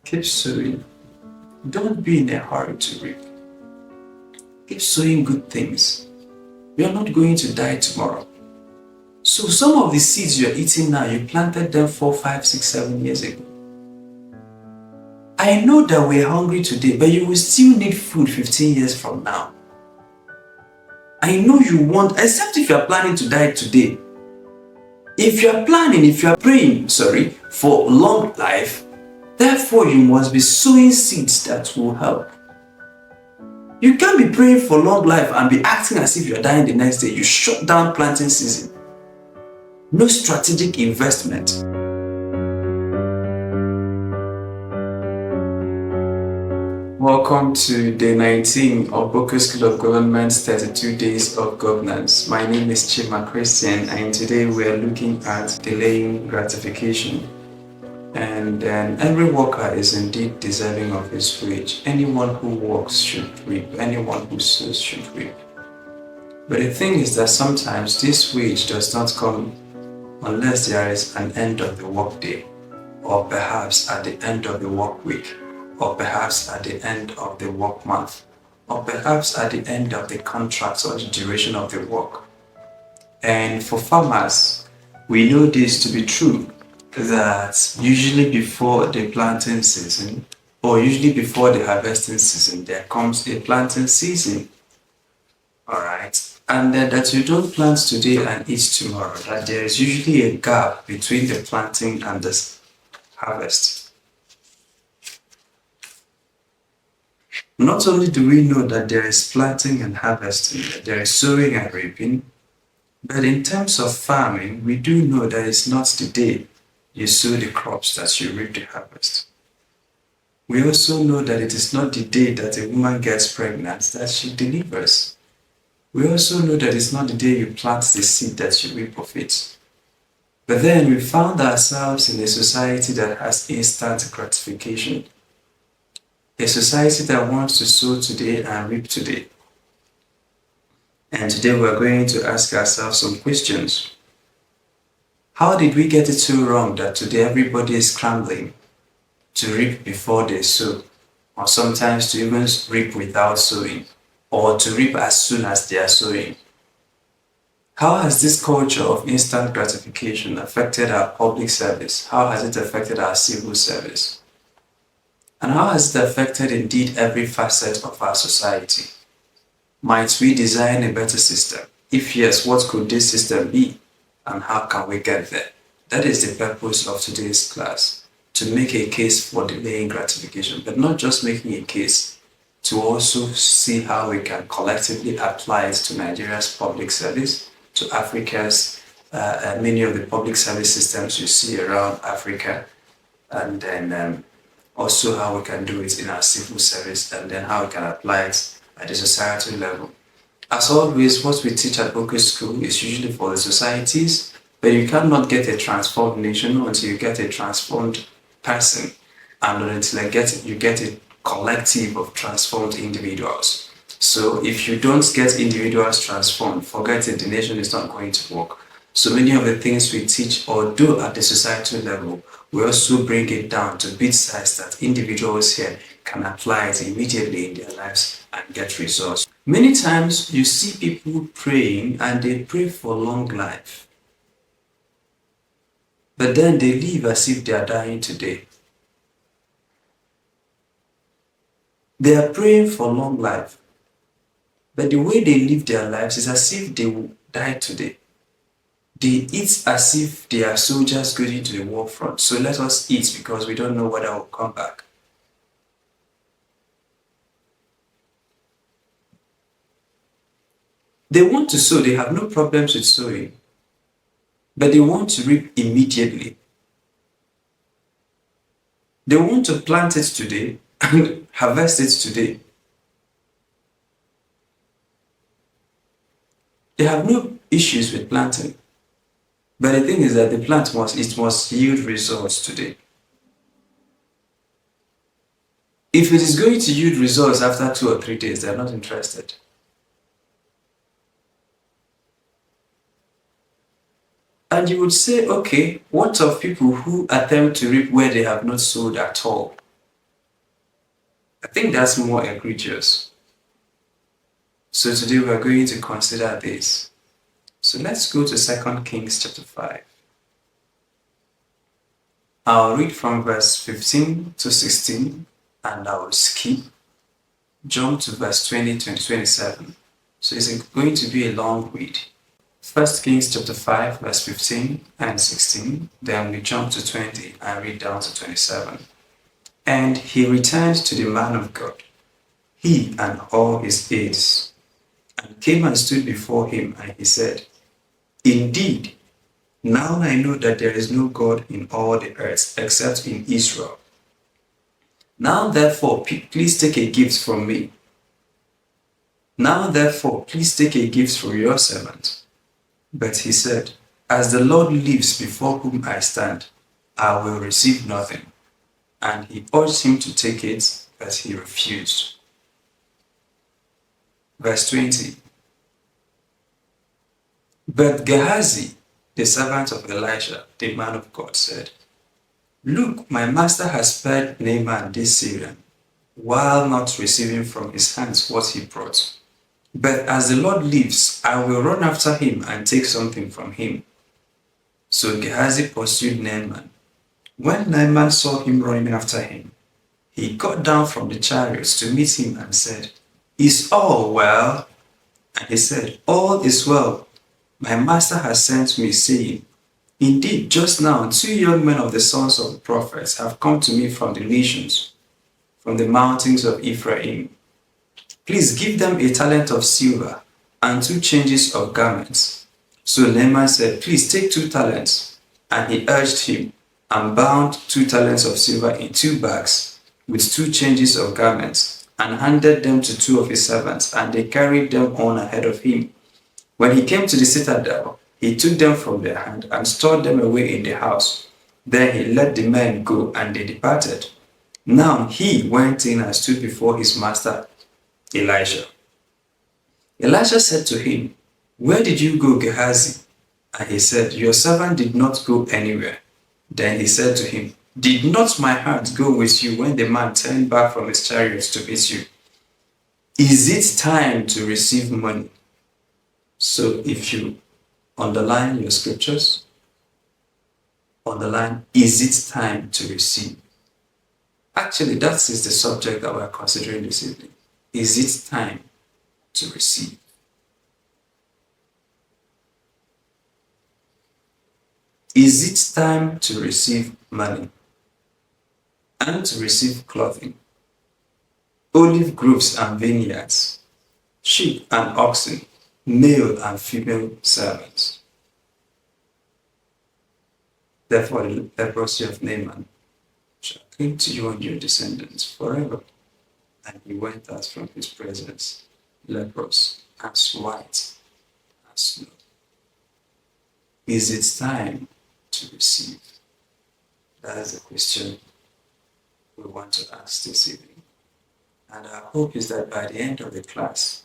Keep sowing. Don't be in a hurry to reap. Keep sowing good things. We are not going to die tomorrow. So some of the seeds you're eating now, you planted them 4, 5, 6, 7 years ago. I know that we're hungry today, but you will still need food 15 years from now. I know you want, except if you are planning to die today. If you are praying, for long life, therefore you must be sowing seeds that will help. You can't be praying for long life and be acting as if you're dying the next day. You shut down planting season. No strategic investment. Welcome to day 19 of Boqer School of Government's 32 Days of Governance. My name is Chima Christian, and today we are looking at delaying gratification. And every worker is indeed deserving of his wage. Anyone who works should reap. Anyone who sows should reap. But the thing is that sometimes this wage does not come unless there is an end of the workday, or perhaps at the end of the work week, or perhaps at the end of the work month, or perhaps at the end of the contract or the duration of the work. And for farmers, we know this to be true, that usually before the planting season, or usually before the harvesting season, there comes a planting season. Alright, and that you don't plant today and eat tomorrow, that there is usually a gap between the planting and the harvest. Not only do we know that there is planting and harvesting, that there is sowing and reaping, but in terms of farming, we do know that it's not the day you sow the crops that you reap the harvest. We also know that it is not the day that a woman gets pregnant that she delivers. We also know that it's not the day you plant the seed that you reap of it. But then we found ourselves in a society that has instant gratification. A society that wants to sow today and reap today. And today we're going to ask ourselves some questions. How did we get it so wrong that today everybody is scrambling to reap before they sow, or sometimes to even reap without sowing, or to reap as soon as they are sowing? How has this culture of instant gratification affected our public service? How has it affected our civil service? And how has it affected indeed every facet of our society? Might we design a better system? If yes, what could this system be? And how can we get there? That is the purpose of today's class, to make a case for delaying gratification, but not just making a case, to also see how we can collectively apply it to Nigeria's public service, to Africa's, many of the public service systems you see around Africa, and then also how we can do it in our civil service, and then how we can apply it at the societal level. As always, what we teach at Boqer School is usually for the societies, but you cannot get a transformed nation until you get a transformed person, and until you get a collective of transformed individuals. So if you don't get individuals transformed, forget it, the nation is not going to work. So many of the things we teach or do at the societal level, we also bring it down to bit size that individuals here can apply it immediately in their lives and get results. Many times you see people praying and they pray for long life, but then they live as if they are dying today. They are praying for long life, but the way they live their lives is as if they will die today. They eat as if they are soldiers going to the war front. So let us eat because we don't know whether we'll come back. They want to sow, they have no problems with sowing, but they want to reap immediately. They want to plant it today and harvest it today. They have no issues with planting, but the thing is that the plant must yield results today. If it is going to yield results after 2 or 3 days, they're not interested. And you would say, okay, what of people who attempt to reap where they have not sowed at all? I think that's more egregious. So today we're going to consider this. So let's go to 2 Kings chapter 5. I'll read from verse 15 to 16 and I will skip, jump to verse 20 to 27. So it's going to be a long read. 1 Kings chapter 5 verse 15 and 16, then we jump to 20 and read down to 27. And he returned to the man of God, he and all his aides, and came and stood before him, and he said, Indeed, now I know that there is no God in all the earth except in Israel. Now therefore, please take a gift from me. Now therefore, please take a gift from your servant. But he said, As the Lord lives before whom I stand, I will receive nothing. And he urged him to take it, but he refused. Verse 20. But Gehazi, the servant of Elisha, the man of God, said, Look, my master has spared Naaman this Syrian, while not receiving from his hands what he brought. But as the Lord lives, I will run after him and take something from him. So Gehazi pursued Naaman. When Naaman saw him running after him, he got down from the chariots to meet him and said, Is all well? And he said, All is well. My master has sent me, saying, Indeed, just now 2 young men of the sons of the prophets have come to me from the nations, from the mountains of Ephraim. Please give them a talent of silver and 2 changes of garments. So Naaman said, Please take 2 talents. And he urged him, and bound 2 talents of silver in 2 bags, with 2 changes of garments, and handed them to 2 of his servants, and they carried them on ahead of him. When he came to the citadel, he took them from their hand and stored them away in the house. Then he let the men go, and they departed. Now he went in and stood before his master Elisha. Elisha said to him, Where did you go, Gehazi? And he said, Your servant did not go anywhere. Then he said to him, Did not my heart go with you when the man turned back from his chariots to meet you? Is it time to receive money? So if you underline your scriptures, underline, is it time to receive? Actually, that is the subject that we're considering this evening. Is it time to receive? Is it time to receive money and to receive clothing, olive groves and vineyards, sheep and oxen, male and female servants? Therefore, the leprosy of Naaman shall cling to you and your descendants forever. And he went out from his presence, leprous, as white as snow. Is it time to receive? That is the question we want to ask this evening. And our hope is that by the end of the class,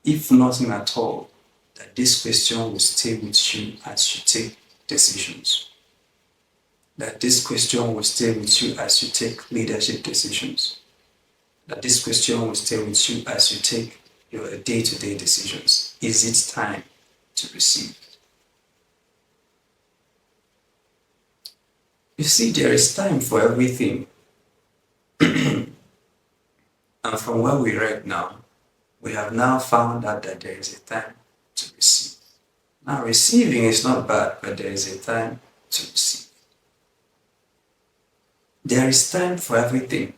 if nothing at all, that this question will stay with you as you take decisions. That this question will stay with you as you take leadership decisions. That this question will stay with you as you take your day-to-day decisions. Is it time to receive? You see, there is time for everything. And from what we read now, we have now found out that there is a time to receive. Now, receiving is not bad, but there is a time to receive. There is time for everything.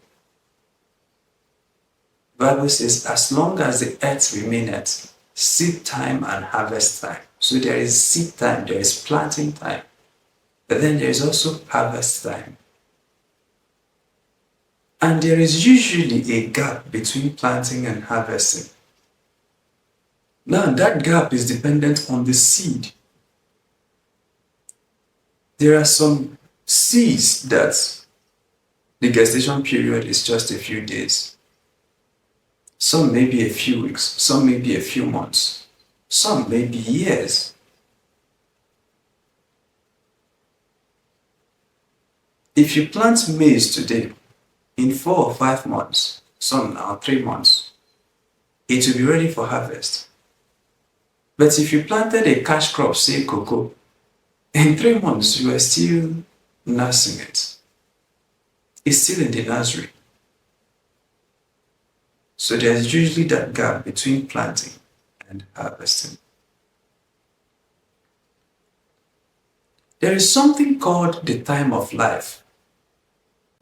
The Bible says, as long as the earth remaineth, seed time and harvest time. So there is seed time, there is planting time, but then there is also harvest time. And there is usually a gap between planting and harvesting. Now, that gap is dependent on the seed. There are some seeds that the gestation period is just a few days. Some may be a few weeks, some may be a few months, some may be years. If you plant maize today, in 4 or 5 months, some now 3 months, it will be ready for harvest. But if you planted a cash crop, say cocoa, in 3 months you are still nursing it. It's still in the nursery. So there's usually that gap between planting and harvesting. There is something called the time of life.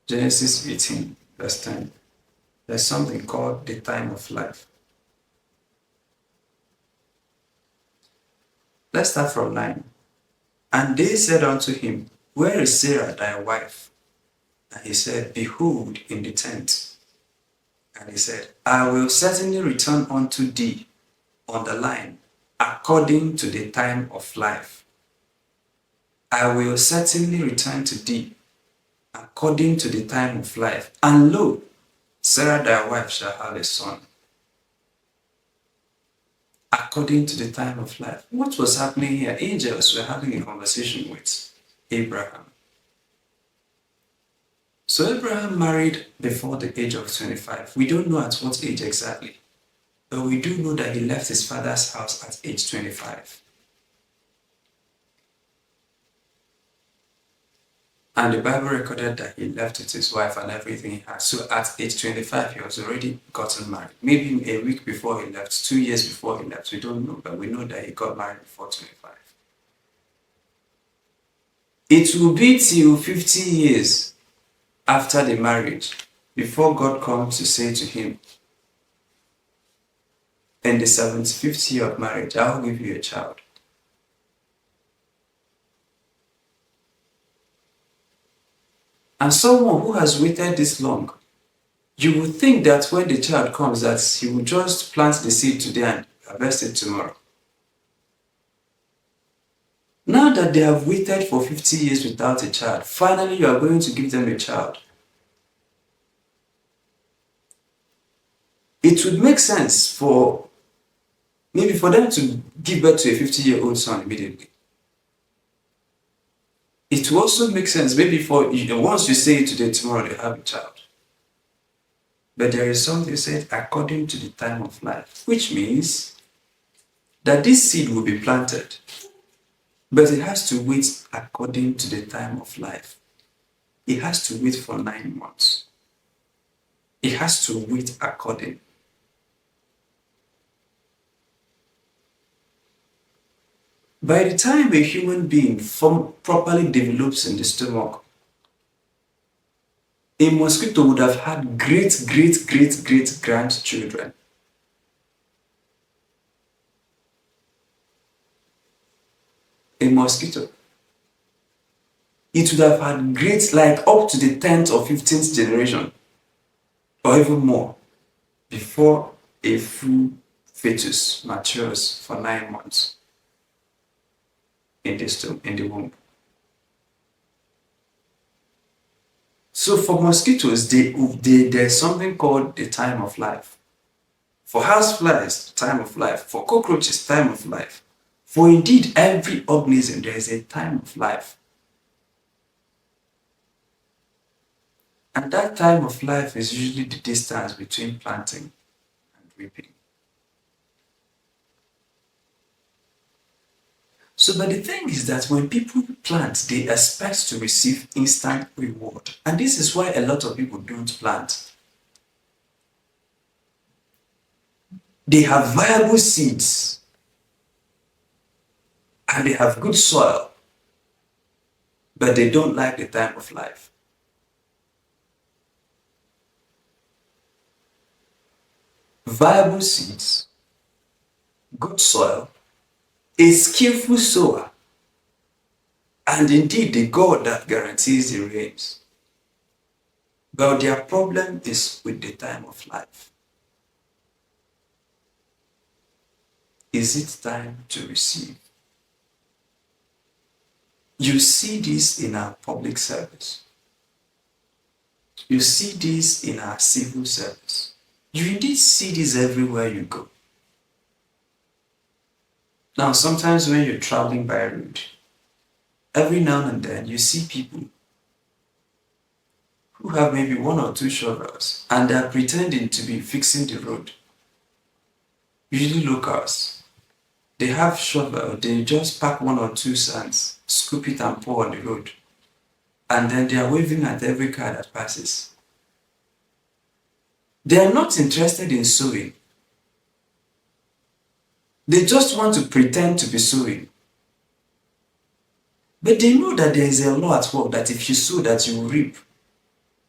Genesis 18, verse 10. There's something called the time of life. Let's start from 9. And they said unto him, Where is Sarah thy wife? And he said, Behold, in the tent. And he said, I will certainly return unto thee, underline, according to the time of life. I will certainly return to thee, according to the time of life. And lo, Sarah thy wife shall have a son. According to the time of life. What was happening here? Angels were having a conversation with Abraham. So Abraham married before the age of 25. We don't know at what age exactly, but we do know that he left his father's house at age 25. And the Bible recorded that he left with his wife and everything he had. So at age 25, he was already gotten married. Maybe a week before he left, 2 years before he left, we don't know, but we know that he got married before 25. It will be till 50 years after the marriage before God comes to say to him, in the 75th year of marriage, I will give you a child. And someone who has waited this long, you would think that when the child comes, that he will just plant the seed today and harvest it tomorrow. Now that they have waited for 50 years without a child, finally you are going to give them a child. It would make sense for maybe for them to give birth to a 50-year-old son immediately. It will also make sense maybe for once you say it today, tomorrow they have a child. But there is something said according to the time of life, which means that this seed will be planted, but it has to wait according to the time of life. It has to wait for 9 months. It has to wait according. By the time a human being properly develops in the stomach, a mosquito would have had great grandchildren. A mosquito. It would have had great, like up to the 10th or 15th generation, or even more, before a full fetus matures for 9 months in the womb. So for mosquitoes, there's something called the time of life. For houseflies, time of life. For cockroaches, time of life. For indeed every organism, there is a time of life. And that time of life is usually the distance between planting and reaping. So, but the thing is that when people plant, they expect to receive instant reward. And this is why a lot of people don't plant. They have viable seeds and they have good soil, but they don't like the time of life. Viable seeds, good soil, a skillful sower, and indeed the God that guarantees the rains. But their problem is with the time of life. Is it time to receive? You see this in our public service. You see this in our civil service. You indeed see this everywhere you go. Now, sometimes when you're traveling by road, every now and then you see people who have maybe one or two shovels and they are pretending to be fixing the road. Usually locals. They have shovel, they just pack one or two sands, scoop it and pour on the road. And then they are waving at every car that passes. They are not interested in sowing. They just want to pretend to be sowing. But they know that there is a law at work that if you sow that you will reap.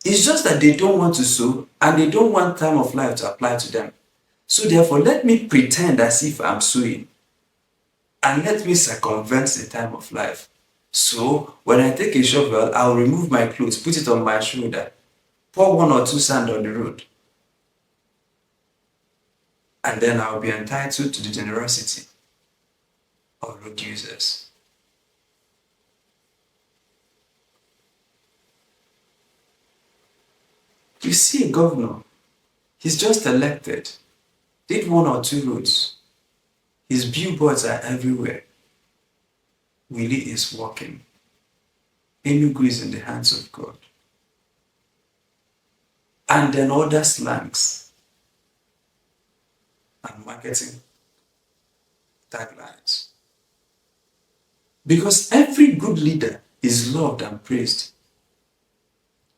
It's just that they don't want to sow and they don't want time of life to apply to them. So therefore, let me pretend as if I'm sowing and let me circumvent the time of life. So when I take a shovel, I'll remove my clothes, put it on my shoulder, pour one or two sand on the road, and then I'll be entitled to the generosity of road users. You see a governor, he's just elected, did one or two roads. His billboards are everywhere. Willie is walking. Enugu is in the hands of God. And then other slangs and marketing taglines. Because every good leader is loved and praised,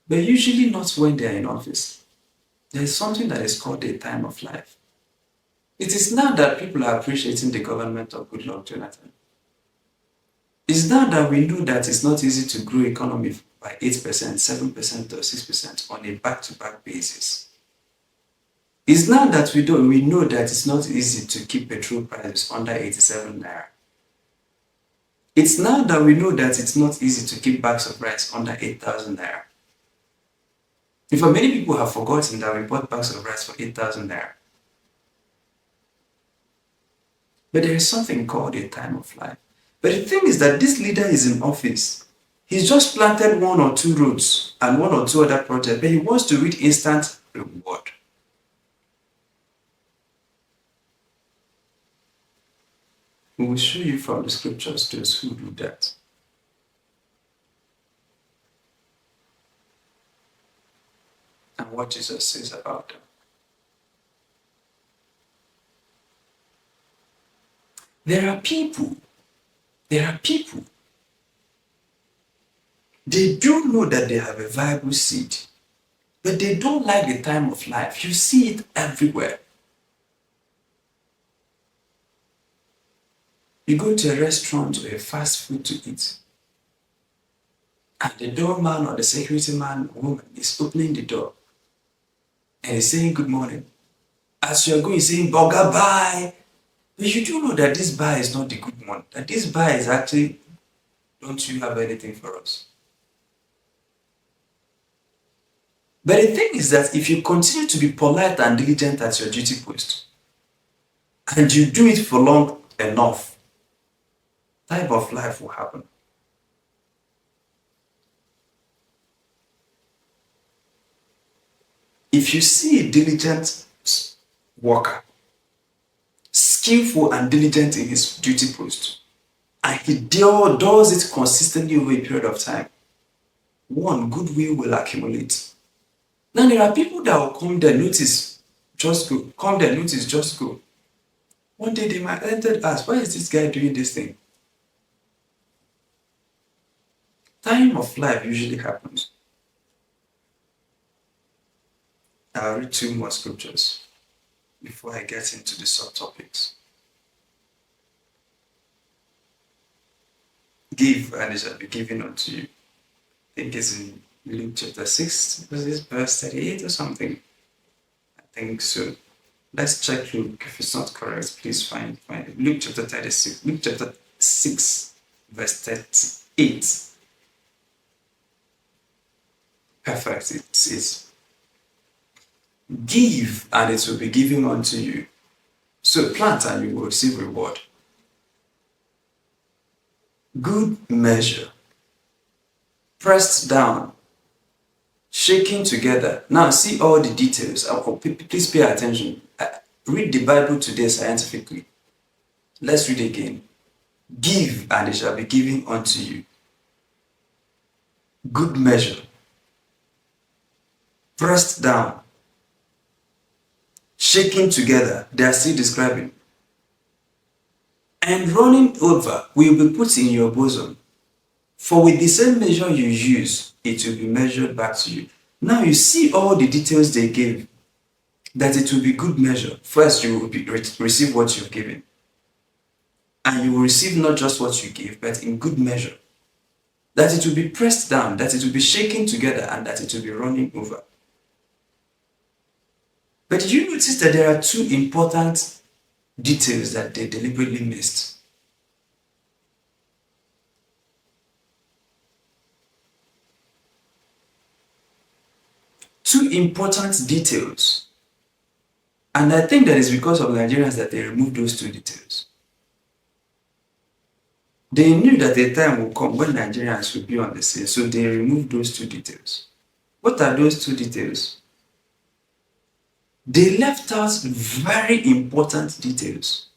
but usually not when they are in office. There is something that is called a time of life. It is now that people are appreciating the government of Goodluck Jonathan. It's now that we know that it's not easy to grow economy by 8%, 7% or 6% on a back-to-back basis. It's now that we know that it's not easy to keep petrol prices under 87 naira. It's now that we know that it's not easy to keep bags of rice under 8,000 naira. In fact, many people have forgotten that we bought bags of rice for 8,000 naira. But there is something called a time of life. But the thing is that this leader is in office. He's just planted one or two roads and one or two other projects, but he wants to reap instant reward. We will show you from the scriptures those who do that. And what Jesus says about them. There are people, they do know that they have a viable seed, but they don't like the time of life. You see it everywhere. You go to a restaurant or a fast food to eat, and the doorman or the security man or woman is opening the door and he's saying good morning. As you're going, he's saying, "Boqer, bye." But you do know that this bye is not the good one, that this bye is actually, "Don't you have anything for us?" But the thing is that if you continue to be polite and diligent at your duty post, and you do it for long enough, time of life will happen. If you see a diligent worker, skillful and diligent in his duty post, and he does it consistently over a period of time, one, goodwill will accumulate. Now there are people that will come there, notice, just go. Come there, notice, just go. One day they might enter and ask, why is this guy doing this thing? Time of life usually happens. I'll read two more scriptures before I get into the subtopics. Give and it shall be given unto you. I think it's in Luke chapter 6, verse 38 or something. I think so. Let's check Luke. If it's not correct, please find it. Luke chapter 36. Luke chapter 6, verse 38. Perfect. It says, give and it will be given unto you. So plant and you will receive reward. Good measure, pressed down, shaking together. Now see all the details. Please pay attention. Read the Bible today scientifically. Let's read again. Give and it shall be given unto you. Good measure, pressed down, shaking together, they are still describing. And running over will be put in your bosom. For with the same measure you use, it will be measured back to you. Now you see all the details they gave, that it will be good measure. First, you will receive what you've given. And you will receive not just what you give, but in good measure. That it will be pressed down, that it will be shaken together, and that it will be running over. But did you notice that there are two important details that they deliberately missed? Two important details. And I think that is because of Nigerians that they removed those two details. They knew that a time will come when Nigerians will be on the scene, so they removed those two details. What are those two details? They left out very important details.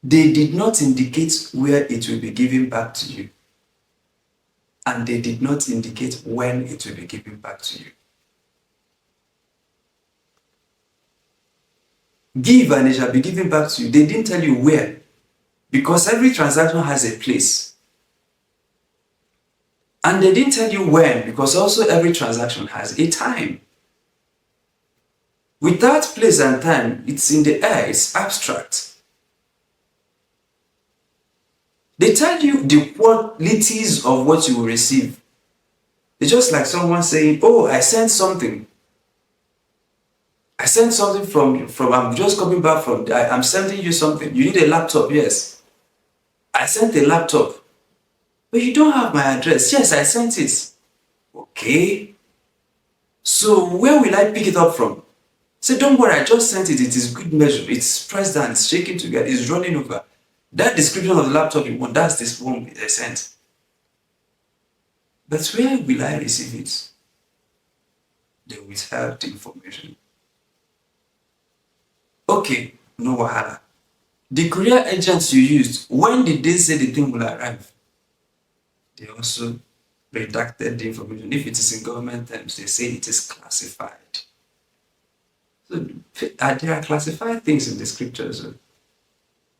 They did not indicate where it will be given back to you. And they did not indicate when it will be given back to you. Give and it shall be given back to you. They didn't tell you where. Because every transaction has a place. And they didn't tell you when, because also every transaction has a time. Without place and time, it's in the air, it's abstract. They tell you the qualities of what you will receive. It's just like someone saying, oh, I sent something. I sent something from I'm just coming back from, I'm sending you something. You need a laptop, yes. I sent a laptop. But you don't have my address. Yes, I sent it. Okay. So where will I pick it up from? Say, don't worry, I just sent it. It is good measure. It's pressed down, it's shaking together, it's running over. That description of the laptop you want, that's this one I sent. But where will I receive it? They withheld the information. Okay, no wahala. The courier agents you used, when did they say the thing will arrive? They also redacted the information. If it is in government terms, they say it is classified. So there are classified things in the scriptures.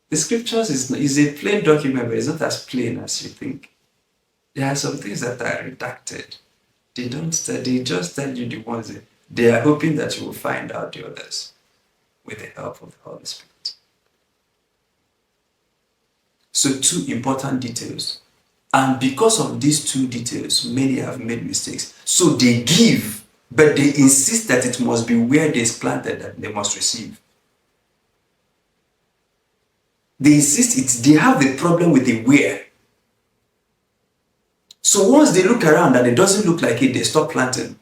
The scriptures is a plain document, but it's not as plain as you think. There are some things that are redacted. They just tell you the ones that they are hoping that you will find out the others with the help of the Holy Spirit. So two important details. And because of these two details, many have made mistakes. So they give, but they insist that it must be where they is planted that they must receive. They insist they have the problem with the where. So once they look around and it doesn't look like it, they stop planting.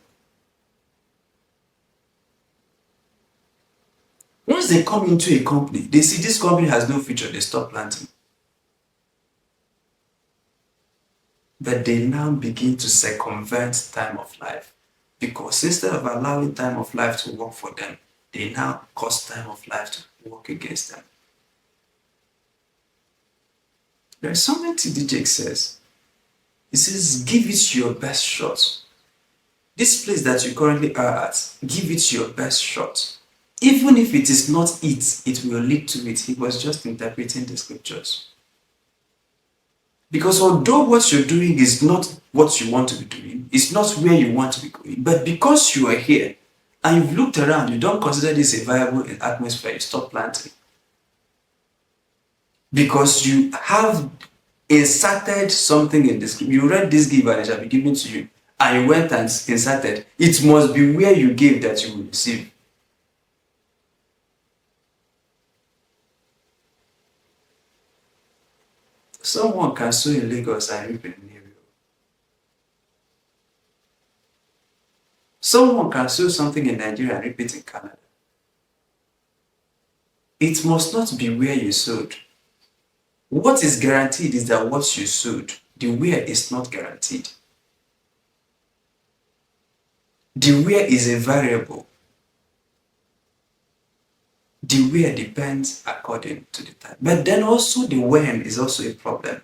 Once they come into a company, they see this company has no future, they stop planting. But they now begin to circumvent time of life. Because instead of allowing time of life to work for them, they now cause time of life to work against them. There is something TD Jakes says. He says, give it your best shot. This place that you currently are at, give it your best shot. Even if it is not it, it will lead to it. He was just interpreting the scriptures. Because although what you're doing is not what you want to be doing, it's not where you want to be going, but because you are here and you've looked around, you don't consider this a viable atmosphere, you stop planting. Because you have inserted something in the script. You read this give and it shall be given to you, and you went and inserted. It must be where you gave that you will receive. Someone can sow in Lagos and reap in New York. Someone can sow something in Nigeria and reap it in Canada. It must not be where you sowed. What is guaranteed is that what you sowed, the where is not guaranteed. The where is a variable. The where depends according to the time. But then also the when is also a problem.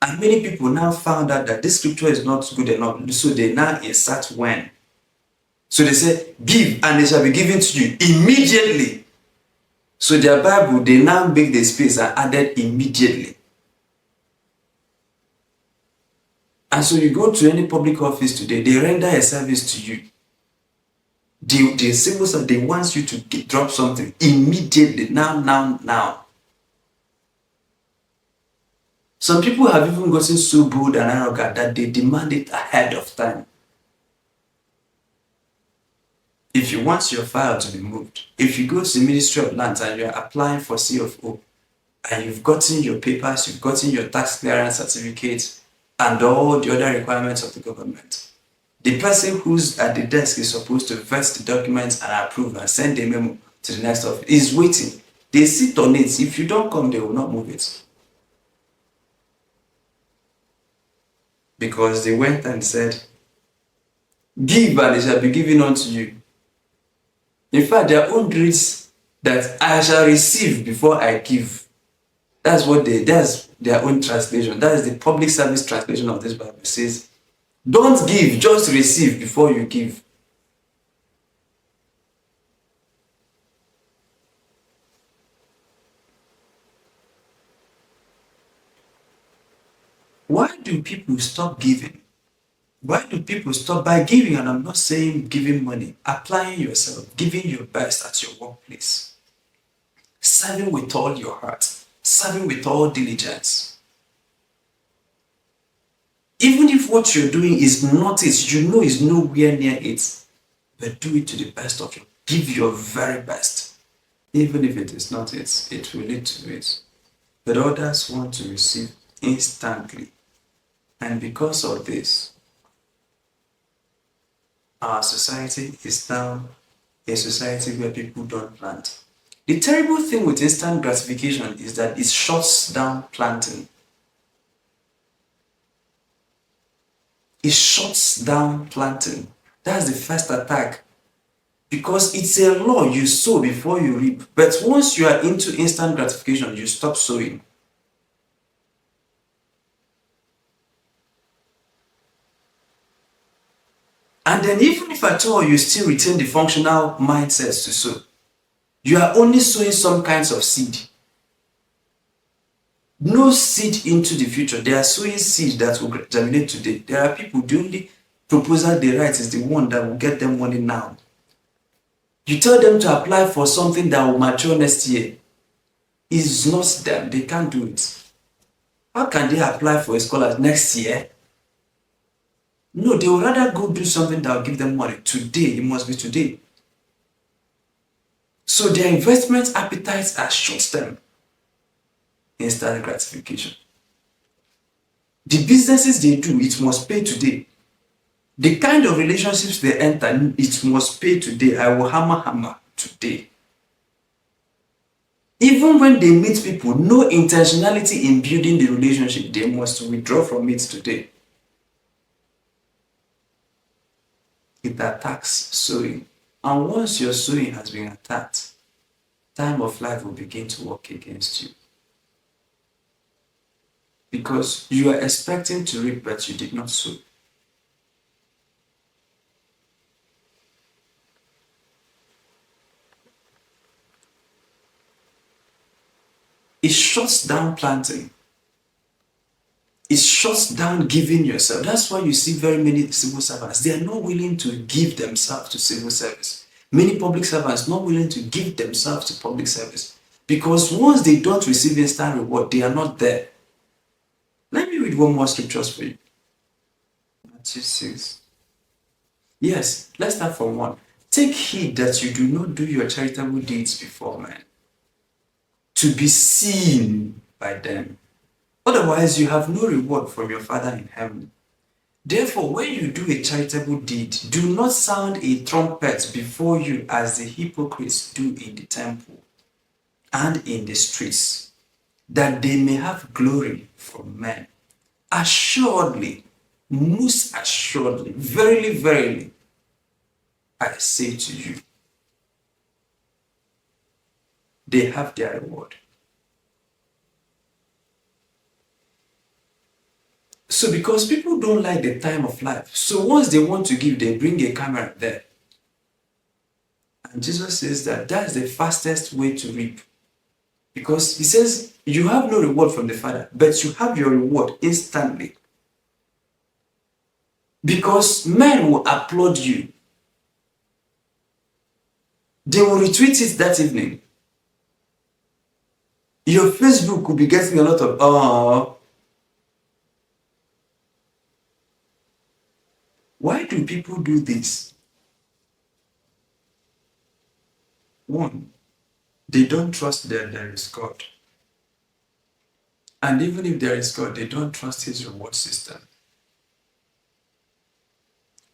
And many people now found out that this scripture is not good enough. So they now insert when. So they say, give and it shall be given to you immediately. So their Bible, they now make the space and added immediately. And so you go to any public office today, they render a service to you. The civil service, they want you to drop something immediately, now. Some people have even gotten so bold and arrogant that they demand it ahead of time. If you want your file to be moved, if you go to the Ministry of Lands and you're applying for CFO, and you've gotten your papers, you've gotten your tax clearance certificate, and all the other requirements of the government, the person who's at the desk is supposed to vet the documents and approve and send a memo to the next office is waiting. They sit on it. If you don't come, they will not move it. Because they went and said, give and it shall be given unto you. In fact, their own reads that I shall receive before I give. That's their own translation. That is the public service translation of this Bible. It says, don't give, just receive before you give. Why do people stop giving? Why do people stop by giving? And I'm not saying giving money, applying yourself, giving your best at your workplace, serving with all your heart, serving with all diligence. Even if what you're doing is not it, you know is nowhere near it, but do it to the best of you. Give your very best. Even if it is not it, it will lead to it. But others want to receive instantly. And because of this, our society is now a society where people don't plant. The terrible thing with instant gratification is that it shuts down planting. It shuts down planting. That's the first attack. Because it's a law, you sow before you reap. But once you are into instant gratification, you stop sowing. And then even if at all you still retain the functional mindsets to sow, you are only sowing some kinds of seed. No seed into the future. They are sowing seed that will germinate today. There are people, the only proposal they write is the one that will get them money now. You tell them to apply for something that will mature next year. It's not them. They can't do it. How can they apply for a scholarship next year? No, they would rather go do something that will give them money today. It must be today. So their investment appetites are short-term. Instant gratification. The businesses they do, it must pay today. The kind of relationships they enter, it must pay today. I will hammer today. Even when they meet people, no intentionality in building the relationship, they must withdraw from it today. It attacks sowing. And once your sowing has been attacked, time of life will begin to work against you. Because you are expecting to reap, but you did not sow. It shuts down planting. It shuts down giving yourself. That's why you see very many civil servants. They are not willing to give themselves to civil service. Many public servants not willing to give themselves to public service. Because once they don't receive instant reward, they are not there. Let me read one more scriptures for you. Matthew 6. Yes, let's start from 1. Take heed that you do not do your charitable deeds before men, to be seen by them. Otherwise, you have no reward from your Father in heaven. Therefore, when you do a charitable deed, do not sound a trumpet before you as the hypocrites do in the temple and in the streets, that they may have glory from men. Assuredly, most assuredly, verily, verily, I say to you, they have their reward. So because people don't like the time of life, so once they want to give, they bring a camera there. And Jesus says that that's the fastest way to reap. Because he says, you have no reward from the Father, but you have your reward instantly. Because men will applaud you. They will retweet it that evening. Your Facebook will be getting a lot of, why do people do this? One, they don't trust that there is God. And even if there is God, they don't trust his reward system.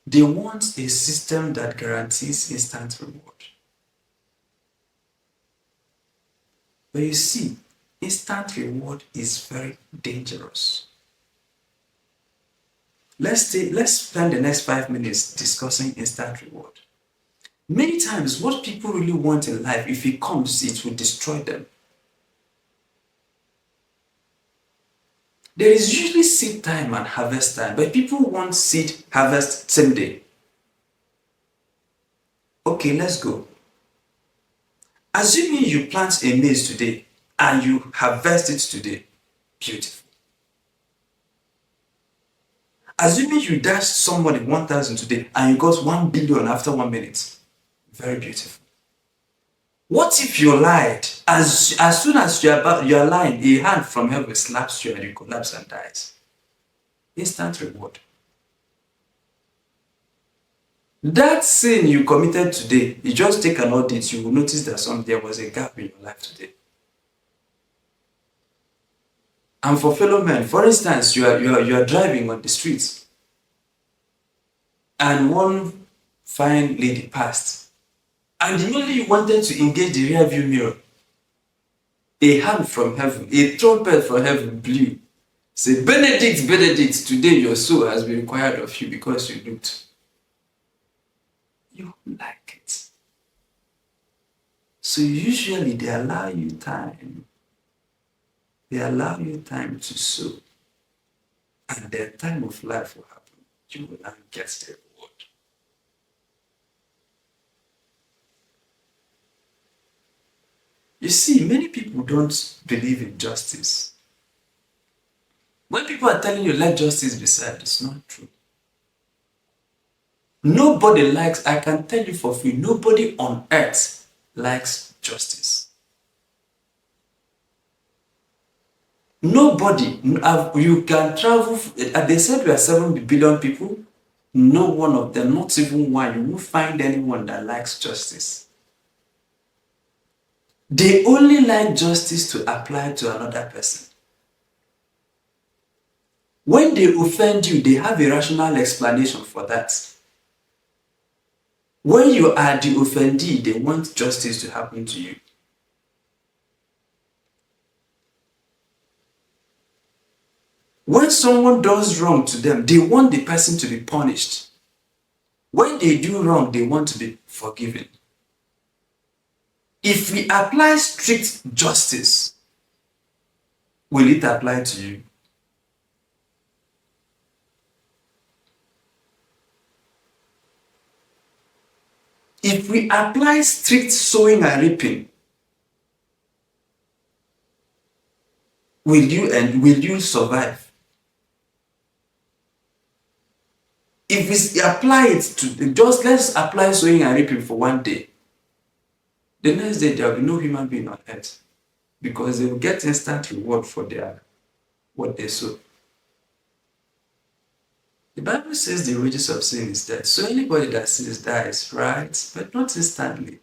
They want a system that guarantees instant reward. But you see, instant reward is very dangerous. Let's spend the next 5 minutes discussing instant reward. Many times, what people really want in life, if it comes, it will destroy them. There is usually seed time and harvest time, but people want seed, harvest, same day. Okay, let's go. Assuming you plant a maize today and you harvest it today, beautiful. Assuming you dash somebody 1,000 today and you got 1 billion after 1 minute, very beautiful. What if you lied? As soon as you are lying, a hand from heaven slaps you and you collapse and dies. Instant reward. That sin you committed today, you just take an audit, you will notice that there was a gap in your life today. And for fellow men, for instance, you are driving on the streets and one fine lady passed. And immediately you wanted to engage the rear view mirror. A hand from heaven, a trumpet from heaven blew. Say, Benedict, Benedict, today your soul has been required of you because you looked. You like it. So usually they allow you time. They allow you time to sow. And the time of life will happen. You will not get the reward. You see, many people don't believe in justice. When people are telling you, let justice be served, it's not true. Nobody likes, I can tell you for free, nobody on earth likes justice. Nobody, you can travel, they said we are 7 billion people, no one of them, not even one, you won't find anyone that likes justice. They only like justice to apply to another person. When they offend you, they have a rational explanation for that. When you are the offendee, they want justice to happen to you. When someone does wrong to them, they want the person to be punished. When they do wrong, they want to be forgiven. If we apply strict justice, will it apply to you? If we apply strict sowing and reaping, will you survive? If we apply it to, just let's apply sowing and reaping for 1 day. The next day there will be no human being on earth because they will get instant reward for what they sow. The Bible says the wages of sin is death. So anybody that sins dies, right? But not instantly.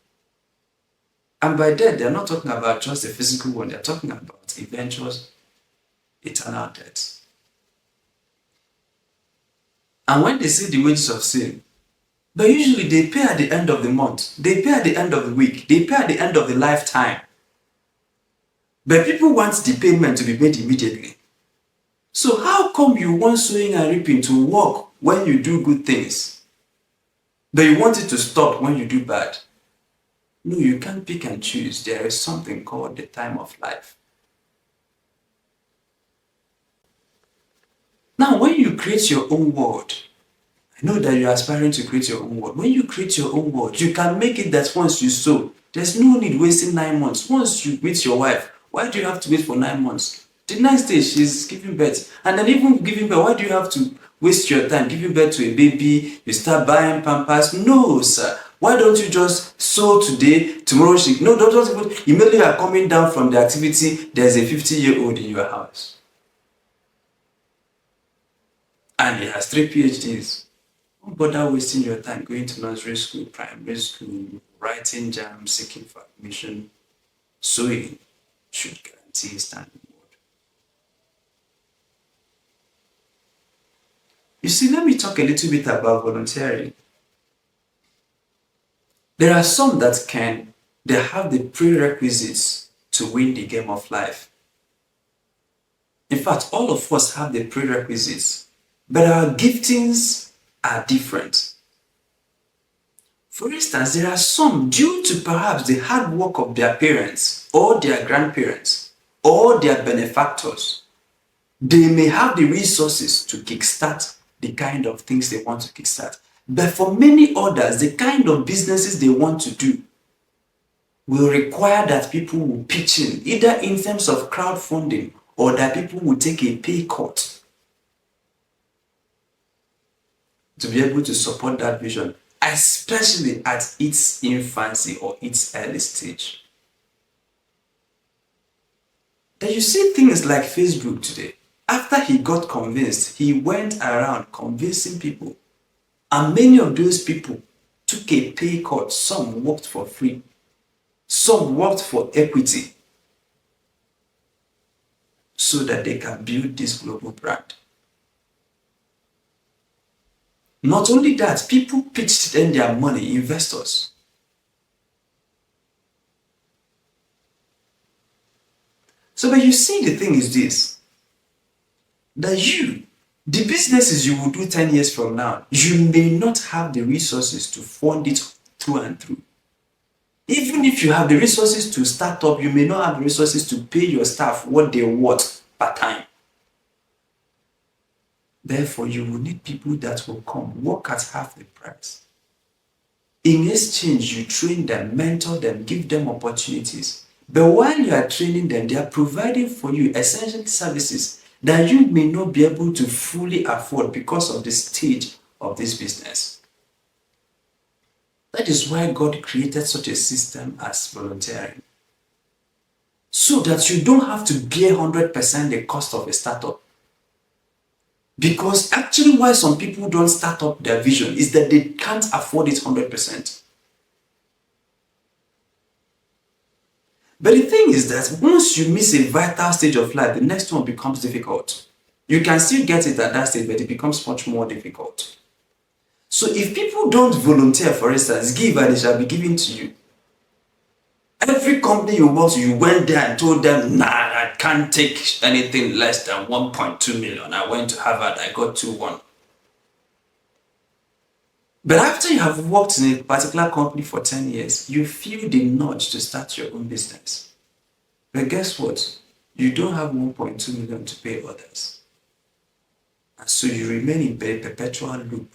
And by death, they're not talking about just a physical one. They're talking about eventual eternal death. And when they say the wages of sin, but usually they pay at the end of the month. They pay at the end of the week. They pay at the end of the lifetime. But people want the payment to be made immediately. So how come you want sowing and reaping to work when you do good things, but you want it to stop when you do bad? No, you can't pick and choose. There is something called the time of life. Now, when you create your own world, I know that you're aspiring to create your own world. When you create your own world, you can make it that once you sow, there's no need wasting 9 months. Once you meet your wife, why do you have to wait for 9 months? The next day, she's giving birth. And then even giving birth, why do you have to waste your time giving birth to a baby? You start buying pampers. No, sir. Why don't you just sow today, tomorrow she... No, don't just even... Immediately you are coming down from the activity, there's a 50-year-old in your house. And he has 3 PhDs. Don't bother wasting your time going to nursery school, primary school, writing jam, seeking for admission. Sewing should guarantee a standing word. You see, let me talk a little bit about volunteering. There are some that they have the prerequisites to win the game of life. In fact, all of us have the prerequisites, but our giftings are different. For instance, there are some, due to perhaps the hard work of their parents or their grandparents or their benefactors, they may have the resources to kickstart the kind of things they want to kickstart. But for many others, the kind of businesses they want to do will require that people will pitch in, either in terms of crowdfunding or that people will take a pay cut to be able to support that vision, especially at its infancy or its early stage. Then you see things like Facebook today. After he got convinced, he went around convincing people. And many of those people took a pay cut. Some worked for free. Some worked for equity so that they can build this global brand. Not only that, people pitched in their money, investors. So, but you see, the thing is this, that the businesses you will do 10 years from now, you may not have the resources to fund it through and through. Even if you have the resources to start up, you may not have the resources to pay your staff what they want per time. Therefore, you will need people that will come, work at half the price. In exchange, you train them, mentor them, give them opportunities. But while you are training them, they are providing for you essential services that you may not be able to fully afford because of the stage of this business. That is why God created such a system as volunteering. So that you don't have to bear 100% the cost of a startup. Because actually why some people don't start up their vision is that they can't afford it 100%. But the thing is that once you miss a vital stage of life, the next one becomes difficult. You can still get it at that stage, but it becomes much more difficult. So if people don't volunteer, for instance, give and it shall be given to you. Every company you work to, you went there and told them, nah, I can't take anything less than 1.2 million. I went to Harvard, I got 2.1. But after you have worked in a particular company for 10 years, you feel the nudge to start your own business. But guess what? You don't have 1.2 million to pay others. And so you remain in a perpetual loop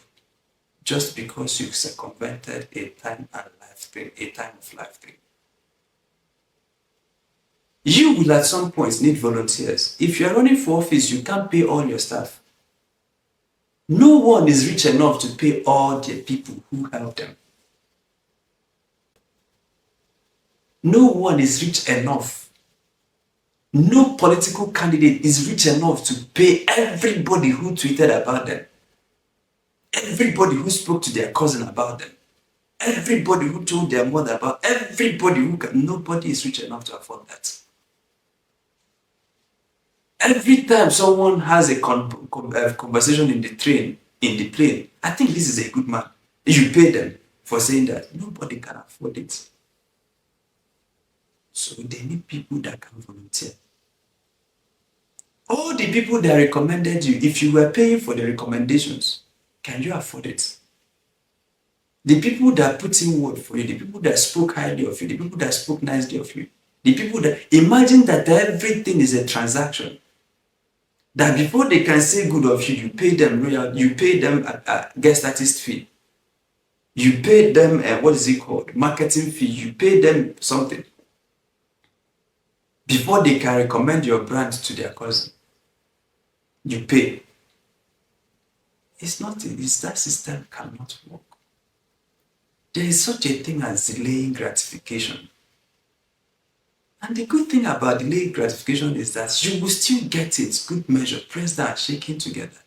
just because you've circumvented a time of life thing. You will at some point need volunteers. If you are running for office, you can't pay all your staff. No one is rich enough to pay all the people who help them. No one is rich enough. No political candidate is rich enough to pay everybody who tweeted about them. Everybody who spoke to their cousin about them. Everybody who told their mother about everybody who can. Nobody is rich enough to afford that. Every time someone has a conversation in the plane, I think this is a good man. You pay them for saying that. Nobody can afford it. So they need people that can volunteer. All the people that recommended you, if you were paying for the recommendations, can you afford it? The people that put in word for you, the people that spoke highly of you, the people that spoke nicely of you, the people that imagine that everything is a transaction. That before they can say good of you, you pay them royal, you pay them a guest artist fee. You pay them, what is it called? Marketing fee. You pay them something before they can recommend your brand to their cousin. You pay. It's not, it's that system cannot work. There is such a thing as delaying gratification. And the good thing about delayed gratification is that you will still get it, good measure, pressed down, shaking together.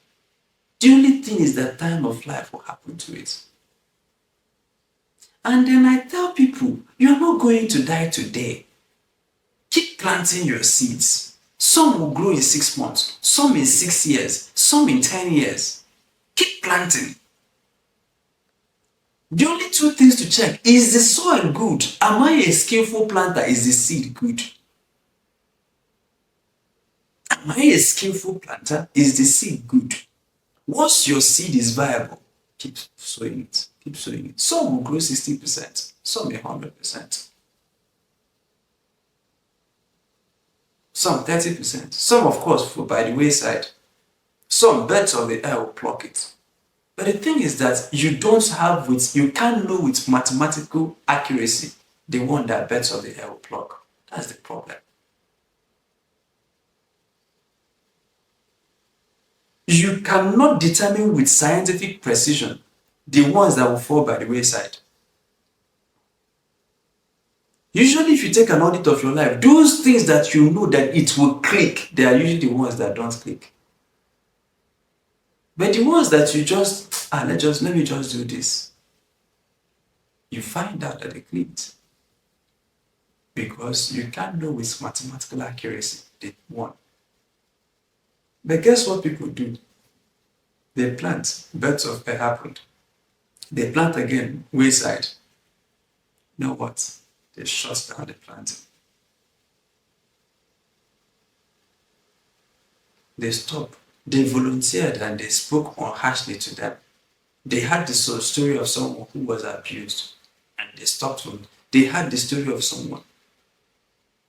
The only thing is that time of life will happen to it. And then I tell people, you're not going to die today. Keep planting your seeds. Some will grow in 6 months, some in 6 years, some in 10 years. Keep planting. The only two things to check: is the soil good? Am I a skillful planter? Is the seed good? Am I a skillful planter? Is the seed good? Once your seed is viable, keep sowing it. Keep sowing it. Some will grow 60%, some 100%, some 30%, some of course fall by the wayside. Some birds of the air will pluck it. But the thing is that you can't know with mathematical accuracy the one that birds of the air will pluck. That's the problem. You cannot determine with scientific precision the ones that will fall by the wayside. Usually, if you take an audit of your life, those things that you know that it will click, they are usually the ones that don't click. But the ones that you just, let me just do this, you find out that they clicked. Because you can't know with mathematical accuracy the one. But guess what people do? They plant, birds of air happened. They plant again, wayside. You know what? They shut down the planting. They stopped. They volunteered and they spoke harshly to them. They had the story of someone who was abused and they stopped. They had the story of someone.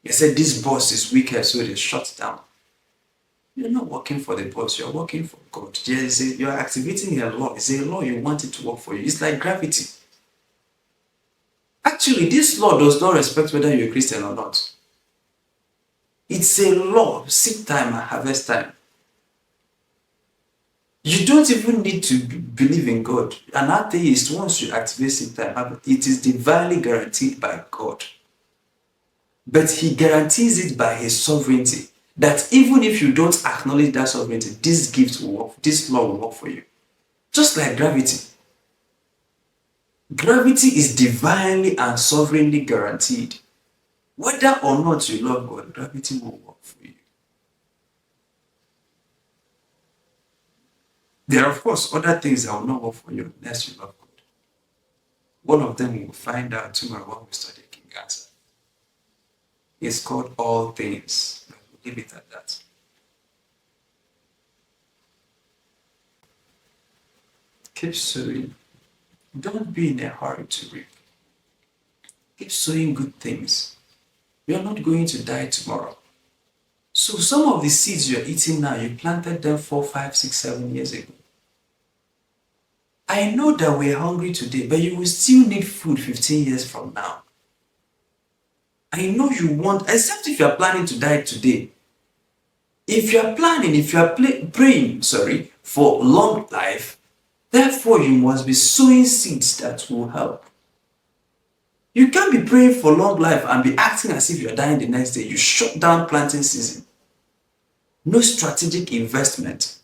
They said this boss is wicked, so they shut down. You're not working for the boss, you're working for God. You're activating a law. It's a law you want it to work for you. It's like gravity. Actually, this law does not respect whether you're a Christian or not. It's a law, seed time and harvest time. You don't even need to believe in God. An atheist, once you activate seed time, it is divinely guaranteed by God. But he guarantees it by his sovereignty. That even if you don't acknowledge that sovereignty, this gift will work, this law will work for you. Just like gravity. Gravity is divinely and sovereignly guaranteed. Whether or not you love God, gravity will work for you. There are, of course, other things that will not work for you unless you love God. One of them we'll find out tomorrow when we study King Answer. It's called All Things. We'll leave it at that. Keep sowing. Don't be in a hurry to reap. Keep sowing good things. You're not going to die tomorrow. So some of the seeds you're eating now, you planted them 4, 5, 6, 7 years ago. I know that we're hungry today, but you will still need food 15 years from now. I know you want, except if you're planning to die today. If you're praying for long life, therefore you must be sowing seeds that will help. You can't be praying for long life and be acting as if you're dying the next day. You shut down planting season. No strategic investment.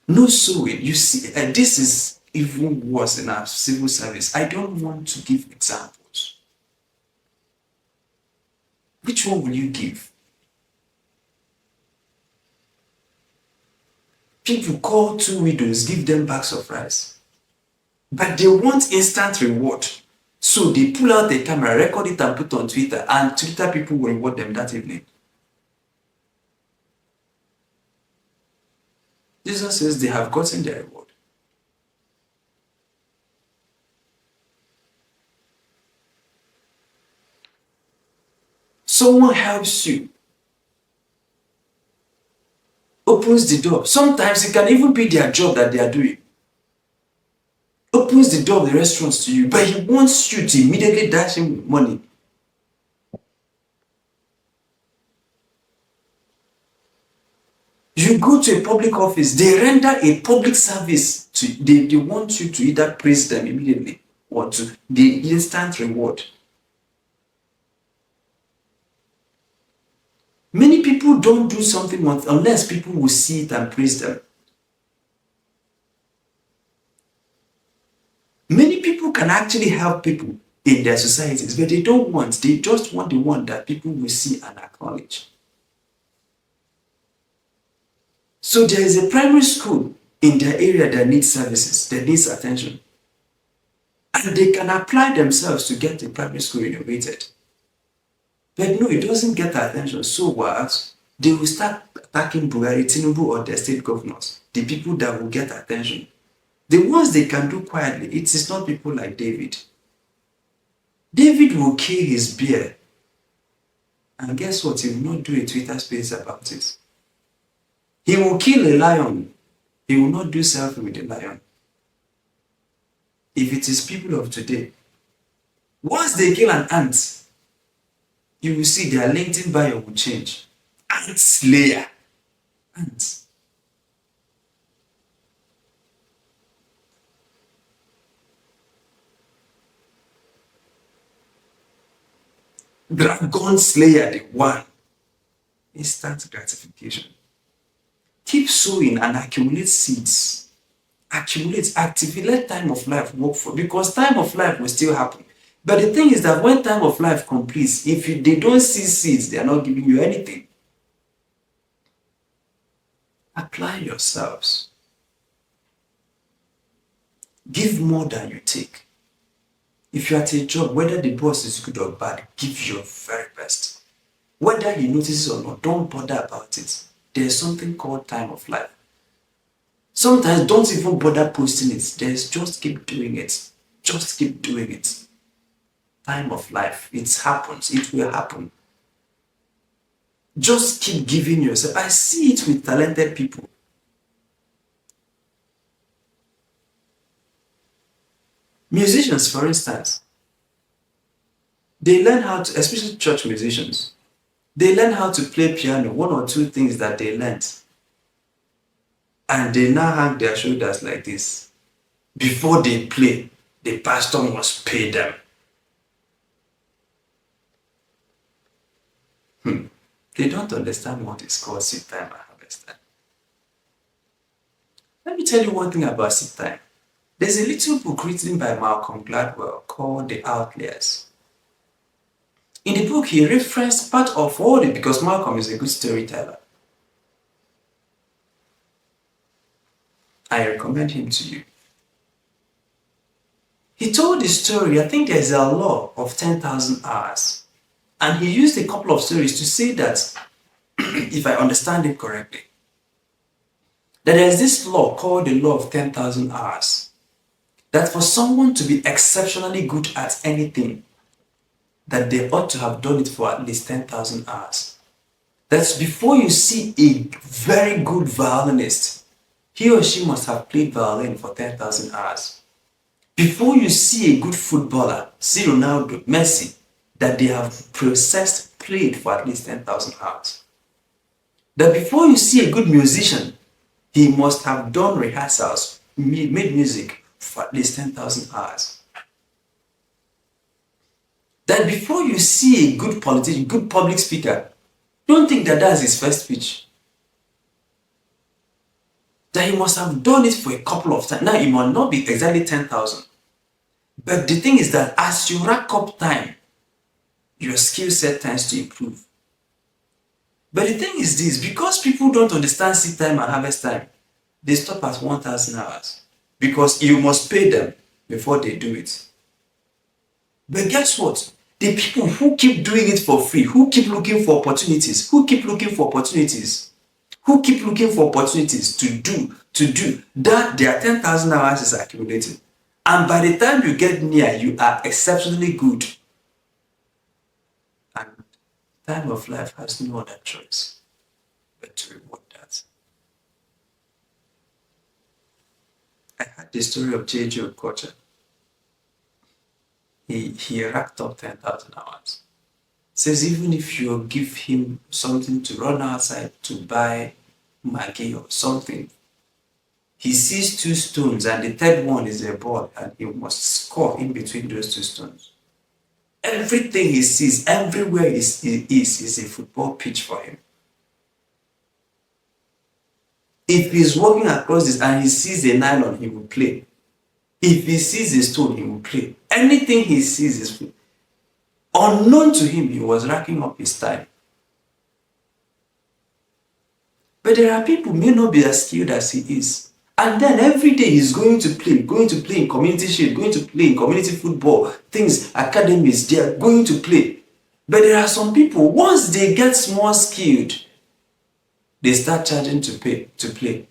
No sowing. You see, this is even worse in our civil service. I don't want to give examples. Which one will you give? People call 2 widows, give them bags of rice. But they want instant reward. So they pull out the camera, record it and put on Twitter, and Twitter people will reward them that evening. Jesus says they have gotten their reward. Someone helps you, opens the door. Sometimes it can even be their job that they are doing. Opens the door of the restaurants to you, but he wants you to immediately dash him money. You go to a public office, they render a public service to they want you to either praise them immediately or to the instant reward. Many people don't do something unless people will see it and praise them. Many people can actually help people in their societies, but they just want the one that people will see and acknowledge. So there is a primary school in their area that needs services, that needs attention. And they can apply themselves to get the primary school renovated. But no, it doesn't get attention. So what? They will start attacking Buhari, Tinubu, or their state governors, the people that will get attention. The ones they can do quietly, it is not people like David. David will kill his bear. And guess what? He will not do a Twitter space about it. He will kill a lion. He will not do selfie with a lion. If it is people of today, once they kill an ant, you will see their LinkedIn bio will change. Ant slayer. Ants. Dragon slayer, the one. Instant gratification. Keep sowing and accumulate seeds. Accumulate, actively let time of life work for, because time of life will still happen. But the thing is that when time of life completes, if they don't see seeds, they are not giving you anything. Apply yourselves. Give more than you take. If you're at a job, whether the boss is good or bad, give your very best. Whether he notices or not, don't bother about it. There's something called time of life. Sometimes don't even bother posting it. Just keep doing it. Just keep doing it. Time of life. It happens. It will happen. Just keep giving yourself. I see it with talented people. Musicians, for instance, they learn how to, especially church musicians, they learn how to play piano, one or two things that they learned. And they now hang their shoulders like this. Before they play, the pastor must pay them. They don't understand what is called seed time and harvest time. Let me tell you one thing about seed time. There's a little book written by Malcolm Gladwell called The Outliers. In the book, he referenced part of all it because Malcolm is a good storyteller. I recommend him to you. He told the story, I think there's a law of 10,000 hours. And he used a couple of stories to say that, if I understand it correctly, that there's this law called the law of 10,000 hours. That for someone to be exceptionally good at anything, that they ought to have done it for at least 10,000 hours. That's before you see a very good violinist, he or she must have played violin for 10,000 hours. Before you see a good footballer, see Ronaldo, Messi, that they have played for at least 10,000 hours. That before you see a good musician, he must have done rehearsals, made music for at least 10,000 hours. That before you see a good politician, good public speaker, don't think that that's his first speech. That he must have done it for a couple of times. Now, it might not be exactly 10,000. But the thing is that as you rack up time, your skill set tends to improve. But the thing is this, because people don't understand seed time and harvest time, they stop at 1,000 hours. Because you must pay them before they do it. But guess what? The people who keep doing it for free, who keep looking for opportunities to do, that their 10,000 hours is accumulating. And by the time you get near, you are exceptionally good. And Time of life has no other choice but to reward that. I had the story of J.J. Okocha. He racked up 10,000 hours. Says even if you give him something to run outside to buy Maggie or something, he sees two stones and the third one is a ball and he must score in between those two stones. Everything he sees, everywhere he is a football pitch for him. If he's walking across this and he sees a nylon, he will play. If he sees a stone, he will play. Anything he sees is free. Unknown to him, he was racking up his time. But there are people who may not be as skilled as he is. And then every day he's going to play in community shield, going to play in community football, things, academies, they are going to play. But there are some people, once they get more skilled, they start charging to play.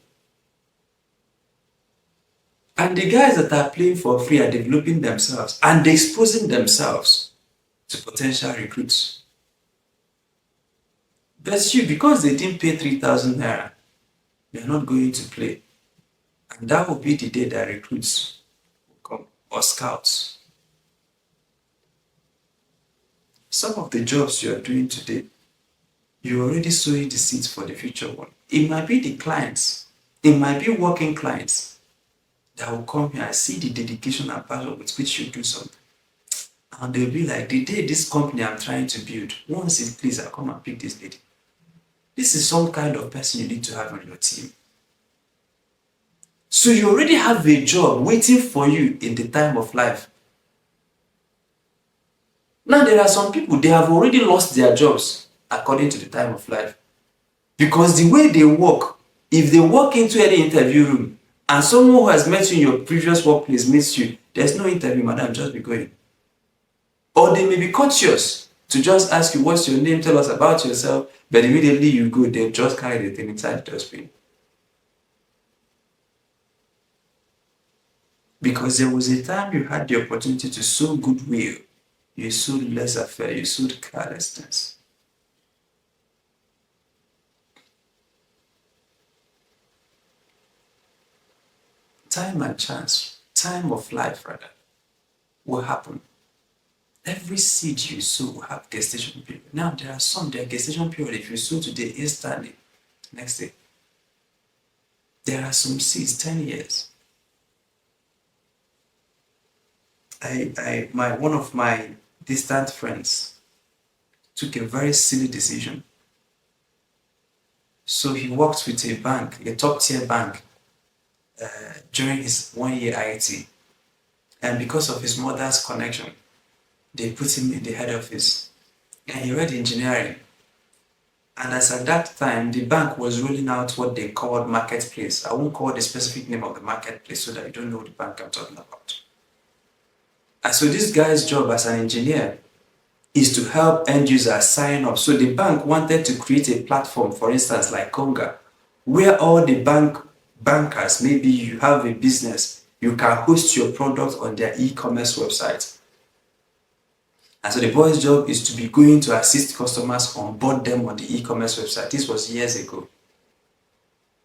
And the guys that are playing for free are developing themselves and exposing themselves to potential recruits. But you, because they didn't pay 3,000 naira, they're not going to play. And that will be the day that recruits will come, or scouts. Some of the jobs you are doing today, you're already sowing the seeds for the future one. It might be the clients, it might be working clients that will come here and see the dedication and passion with which you do something. And they'll be like, the day this company I'm trying to build, once it please, I'll come and pick this lady. This is some kind of person you need to have on your team. So you already have a job waiting for you in the time of life. Now there are some people, they have already lost their jobs according to the time of life. Because the way they work, if they walk into any interview room and someone who has met you in your previous workplace meets you, there's no interview, madam, just be going. Or they may be courteous to just ask you, what's your name, tell us about yourself, but immediately you go, they just carry the thing inside the dustbin. Because there was a time you had the opportunity to sow goodwill, you sowed laissez-faire, you sowed carelessness. Time and chance, time of life rather, will happen. Every seed you sow will have gestation period. Now there are some, their gestation period, if you sow today, instantly, next day. There are some seeds, 10 years. One of my distant friends took a very silly decision. So he worked with a bank, a top tier bank, during his 1 year IT. And because of his mother's connection, they put him in the head office. And he read engineering. And as at that time, the bank was rolling out what they called marketplace. I won't call the specific name of the marketplace so that you don't know the bank I'm talking about. And so this guy's job as an engineer is to help end users sign up. So the bank wanted to create a platform, for instance, like Conga, where all the bankers, maybe you have a business, you can host your product on their e-commerce website. And so the boy's job is to be going to assist customers, onboard them on the e-commerce website. This was years ago,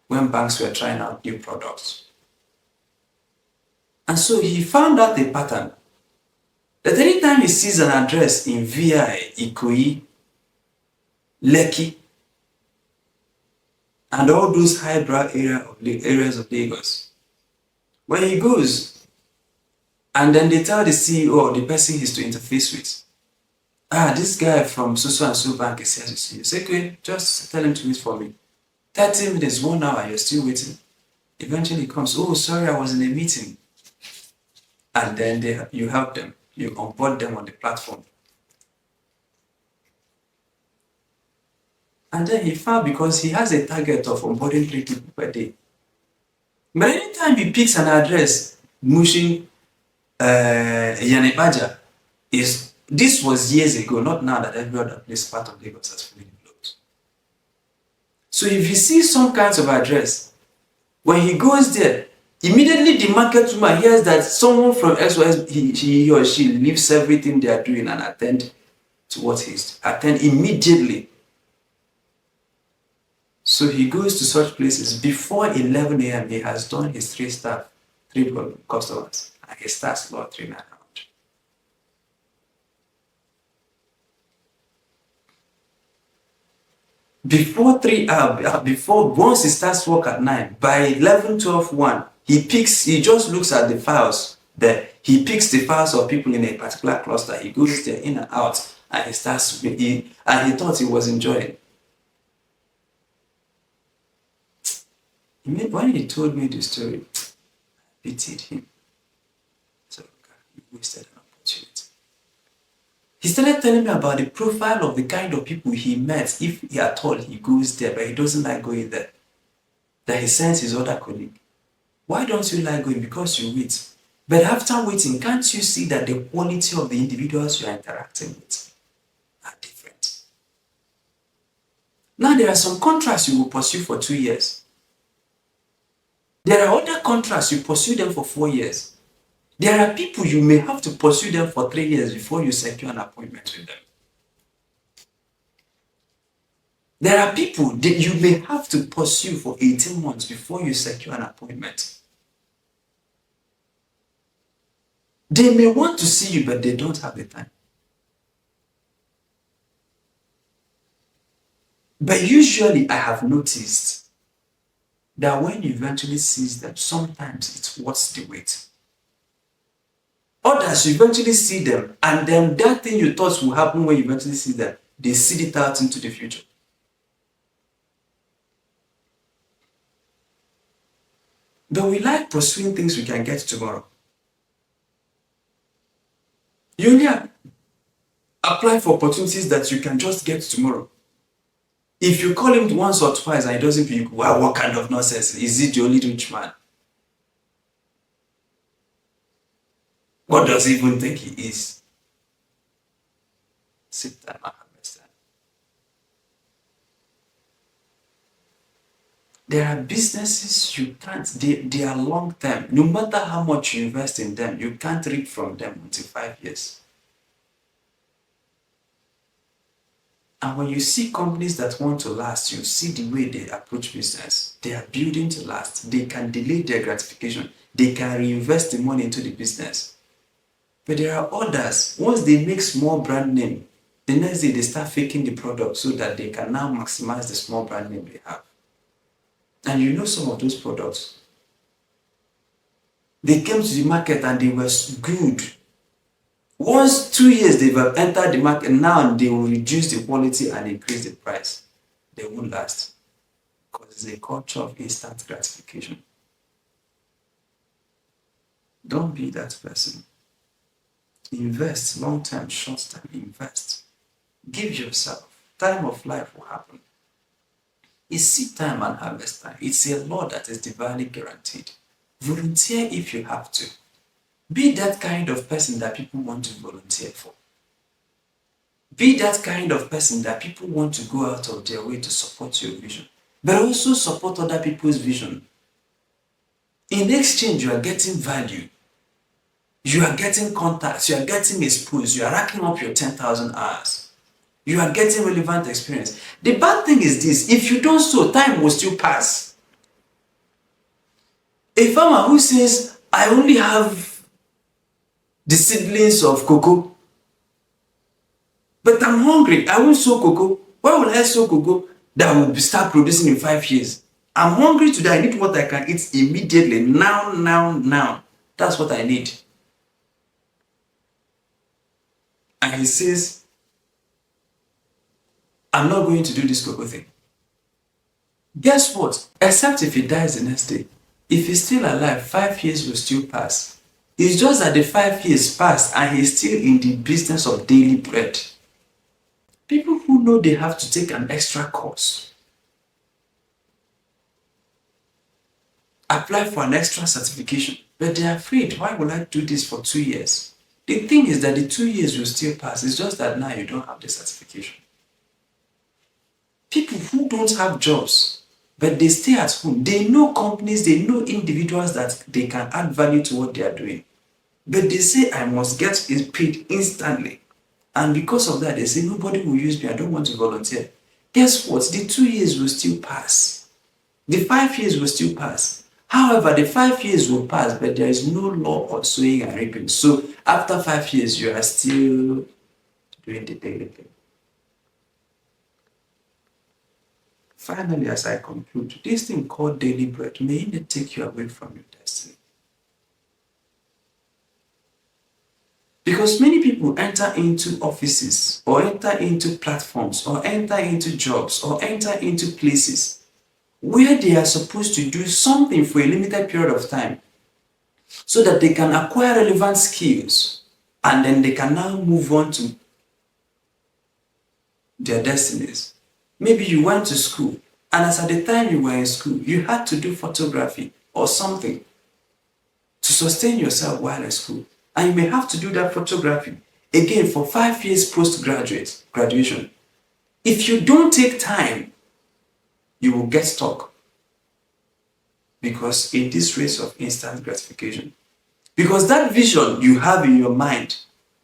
when banks were trying out new products. And so he found out a pattern that anytime he sees an address in VI, Ikoyi, Lekki, and all those highbrow areas of Lagos, when he goes, and then they tell the CEO or the person he's to interface with, this guy from so and so bank is here to see you. Say, okay, just tell him to wait for me. 30 minutes, 1 hour, you're still waiting. Eventually he comes, oh, sorry, I was in a meeting. And then you help them. You onboard them on the platform. And then he found, because he has a target of onboarding 3 people per day. But anytime he picks an address, Mushin, Yanibaja, this was years ago, not now that every other place part of Lagos has fully developed. So if he sees some kinds of address, when he goes there, immediately the market woman hears that someone from SOS, he or she leaves everything they are doing and attend to what he's attend immediately. So he goes to such places before 11 a.m. He has done his three customers, and he starts loitering around. Before once he starts work at 9, by 11, 12, 1, he just looks at the files there. He picks the files of people in a particular cluster. He goes there in and out, and he starts. He thought he was enjoying. When he told me the story, I pitied him. So he wasted an opportunity. He started telling me about the profile of the kind of people he met if he at all he goes there, but he doesn't like going there. That he sends his other colleague. Why don't you like going? Because you wait. But after waiting, can't you see that the quality of the individuals you are interacting with are different? Now there are some contracts you will pursue for 2 years. There are other contracts you pursue them for 4 years. There are people you may have to pursue them for 3 years before you secure an appointment with them. There are people that you may have to pursue for 18 months before you secure an appointment. They may want to see you, but they don't have the time. But usually I have noticed that when you eventually see them, sometimes it's worth the wait. Others, you eventually see them, and then that thing you thought will happen when you eventually see them, they see it out into the future. But we like pursuing things we can get tomorrow. You only apply for opportunities that you can just get tomorrow. If you call him once or twice and he doesn't pick, wow, what kind of nonsense? Is he the only rich man? What does he even think he is? Sit down and harvest time. There are businesses you can't, they are long term. No matter how much you invest in them, you can't reap from them until 5 years. And when you see companies that want to last, you see the way they approach business. They are building to last. They can delay their gratification. They can reinvest the money into the business. But there are others, once they make small brand name, the next day they start faking the product so that they can now maximize the small brand name they have. And you know some of those products. They came to the market and they were good. Once 2 years they've entered the market, now they will reduce the quality and increase the price. They won't last because it's a culture of instant gratification. Don't be that person. Invest long term, short term, invest. Give yourself. Time of life will happen. It's seed time and harvest time. It's a law that is divinely guaranteed. Volunteer if you have to. Be that kind of person that people want to volunteer for. Be that kind of person that people want to go out of their way to support your vision, but also support other people's vision. In exchange, you are getting value. You are getting contacts. You are getting exposed. You are racking up your 10,000 hours. You are getting relevant experience. The bad thing is this: if you don't sow, time will still pass. A farmer who says, I only have the seedlings of cocoa, but I'm hungry, I won't sow cocoa. Why will I sow cocoa that will start producing in 5 years? I'm hungry today, I need what I can eat immediately, now. That's what I need. And he says, I'm not going to do this cocoa thing. Guess what? Except if he dies the next day. If he's still alive, 5 years will still pass. It's just that the 5 years passed and he's still in the business of daily bread. People who know they have to take an extra course, apply for an extra certification, but they're afraid, why will I do this for 2 years? The thing is that the 2 years will still pass. It's just that now you don't have the certification. People who don't have jobs, but they stay at home, they know companies, they know individuals that they can add value to what they are doing. But they say, I must get paid instantly. And because of that, they say, nobody will use me, I don't want to volunteer. Guess what? The 2 years will still pass. The 5 years will still pass. However, the 5 years will pass, but there is no law of sowing and reaping. So after 5 years, you are still doing the daily thing. Finally, as I conclude, this thing called daily bread may it take you away from your destiny. Because many people enter into offices, or enter into platforms, or enter into jobs, or enter into places where they are supposed to do something for a limited period of time so that they can acquire relevant skills, and then they can now move on to their destinies. Maybe you went to school, and as at the time you were in school, you had to do photography or something to sustain yourself while in school. And you may have to do that photography again for 5 years graduation. If you don't take time, you will get stuck. Because in this race of instant gratification, because that vision you have in your mind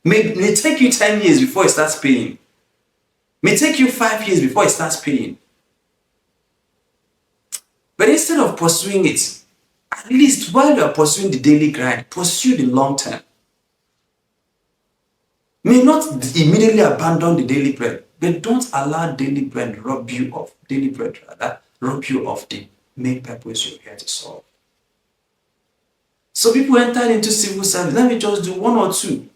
may take you 10 years before it starts paying. May take you 5 years before it starts paying. But instead of pursuing it, at least while you are pursuing the daily grind, pursue the long term. May not immediately abandon the daily bread, but don't allow daily bread rob you of the main purpose you're here to solve. So people entered into civil service. Let me just do 1 or 2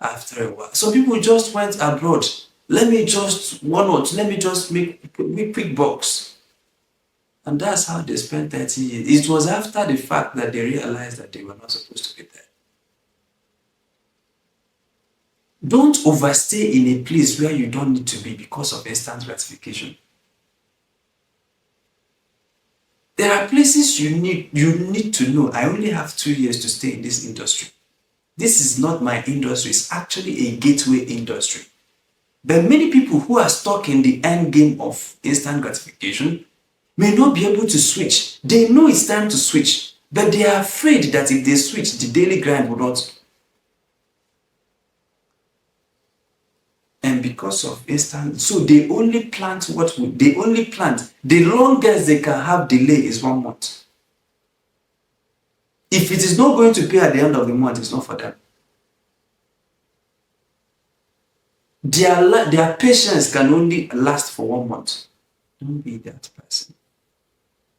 after a while. So people just went abroad. Let me just 1 or 2. Let me just make quick bucks. And that's how they spent 30 years. It was after the fact that they realized that they were not supposed to be there. Don't overstay in a place where you don't need to be because of instant gratification. There are places you need to know. I only have 2 years to stay in this industry. This is not my industry. It's actually a gateway industry. But many people who are stuck in the end game of instant gratification may not be able to switch. They know it's time to switch, but they are afraid that if they switch, the daily grind will not. And because of instant, so they only plant the longest they can have delay is 1 month. If it is not going to pay at the end of the month, it's not for them. Their patience can only last for 1 month. Don't be that person.